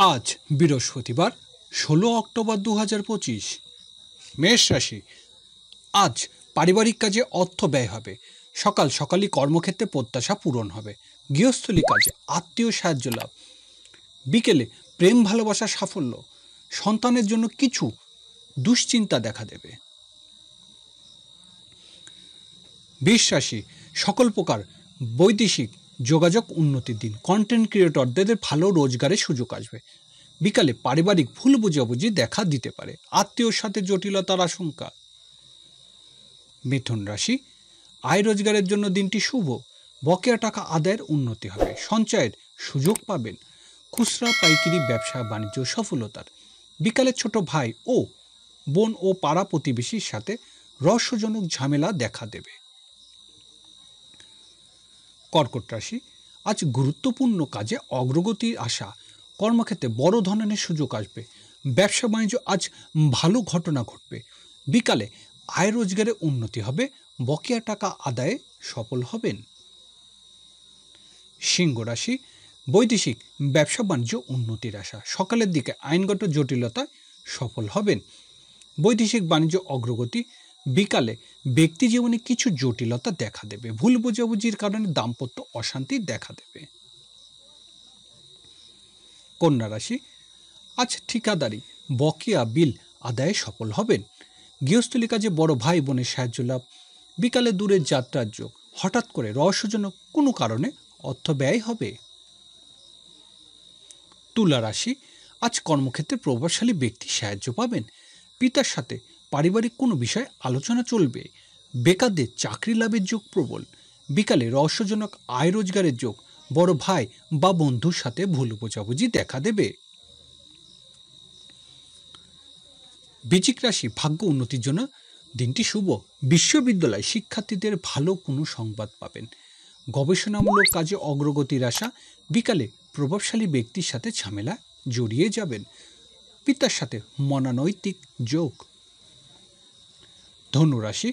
আজ বৃহস্পতিবার ১৬ অক্টোবর ২০২৫। মেষ রাশি। আজ পারিবারিক কাজে অর্থ ব্যয় হবে। সকাল সকালই কর্মক্ষেত্রে প্রত্যাশা পূরণ হবে। গৃহস্থলী কাজে আত্মীয় সাহায্য লাভ। বিকেলে প্রেম ভালোবাসা সাফল্য। সন্তানের জন্য কিছু দুশ্চিন্তা দেখা দেবে। বৃষ রাশি। সকল প্রকার বৈদেশিক যোগাযোগ উন্নতির দিন। কন্টেন্ট ক্রিয়েটরদের ভালো রোজগারের সুযোগ আসবে। বিকালে পারিবারিক ভুল বুঝাবুঝি দেখা দিতে পারে। আত্মীয়র সাথে জটিলতার আশঙ্কা। মিথুন রাশি। আয় রোজগারের জন্য দিনটি শুভ। বকেয়া টাকা আদায়ের উন্নতি হবে। সঞ্চয়ের সুযোগ পাবেন। খুচরা পাইকারি ব্যবসা বাণিজ্য সফলতার। বিকালে ছোট ভাই ও বোন ও পাড়া প্রতিবেশীর সাথে রহস্যজনক ঝামেলা দেখা দেবে। কর্কট রাশি। আজ গুরুত্বপূর্ণ কাজে অগ্রগতির আশা। কর্মক্ষেত্রে বড় ধরনের সুযোগ আসবে। ব্যবসা বাণিজ্য আজ ভালো ঘটনা ঘটবে। বিকালে আয় রোজগারে উন্নতি হবে। বকেয়া টাকা আদায়ে সফল হবেন। সিংহ রাশি। বৈদেশিক ব্যবসা বাণিজ্য উন্নতির আশা। সকালের দিকে আইনগত জটিলতায় সফল হবেন। বৈদেশিক বাণিজ্য অগ্রগতি। বিকালে ব্যক্তি জীবনে কিছু জটিলতা দেখা দেবে। ভুল বোঝাবুঝির কারণে দাম্পত্য অশান্তি দেখা দেবে। কন্যা রাশি। আজ ঠিকাদারি বকেয়া বিল আদায়ে সফল হবেন। গৃহস্থলী কাজে বড় ভাই বোনের সাহায্য লাভ। বিকালে দূরের যাত্রার যোগ। হঠাৎ করে রহস্যজনক কোনো কারণে অর্থ ব্যয় হবে। তুলা রাশি। আজ কর্মক্ষেত্রে প্রভাবশালী ব্যক্তি সাহায্য পাবেন। পিতার সাথে পারিবারিক কোনো বিষয়ে আলোচনা চলবে। বেকারদের চাকরি লাভের যোগ প্রবল। বিকালে রহস্যজনক আয় রোজগারের যোগ। বড় ভাই বা বন্ধুর সাথে ভুল বোঝাবুঝি দেখা দেবে। বৃশ্চিক রাশি। ভাগ্য উন্নতির জন্য দিনটি শুভ। বিশ্ববিদ্যালয় শিক্ষার্থীদের ভালো কোনো সংবাদ পাবেন। গবেষণামূলক কাজে অগ্রগতির আশা। বিকালে প্রভাবশালী ব্যক্তির সাথে ঝামেলা জড়িয়ে যাবেন। পিতার সাথে মনোনৈতিক যোগ। ধনুরাশি।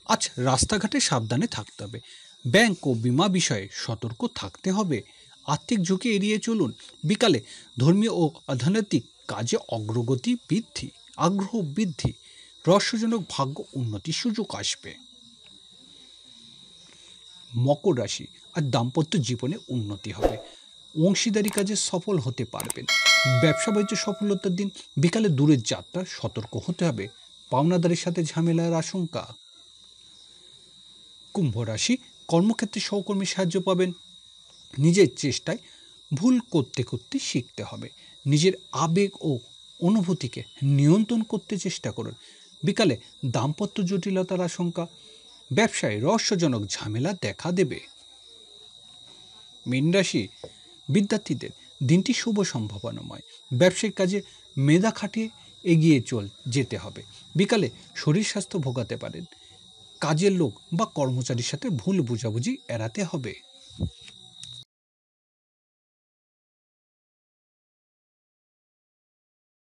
আজ রাস্তাঘাটে সাবধানে থাকতে হবে। ব্যাংক ও বীমা বিষয়ে সতর্ক থাকতে হবে। আর্থিক ঝুঁকি এড়িয়ে চলুন। বিকালে ধর্মীয় ও আধ্যাত্মিক কাজে আগ্রহ বৃদ্ধি। রহস্যজনক ভাগ্য উন্নতির সুযোগ আসবে। মকর রাশি। আর দাম্পত্য জীবনে উন্নতি হবে। অংশীদারি কাজে সফল হতে পারবেন। ব্যবসা বাণিজ্য সফলতার দিন। বিকালে দূরের যাত্রা সতর্ক হতে হবে। পাওনাদারের সাথে ঝামেলার আশঙ্কা। কুম্ভ রাশি। কর্মক্ষেত্রে সহকর্মীর সাহায্য পাবেন। নিজের চেষ্টায় ভুল করতে করতে শিখতে হবে। নিজের আবেগ ও অনুভূতিকে নিয়ন্ত্রণ করতে চেষ্টা করুন। বিকালে দাম্পত্য জটিলতার আশঙ্কা। ব্যবসায় রহস্যজনক ঝামেলা দেখা দেবে। মীন রাশি। বিদ্যার্থীদের দিনটি শুভ সম্ভাবনাময়। ব্যবসায়িক কাজে মেধা খাটিয়ে এগিয়ে যেতে হবে। বিকালে শরীর স্বাস্থ্য ভোগাতে পারেন। কাজের লোক বা কর্মচারীর সাথে ভুল বোঝাবুঝি এড়াতে হবে।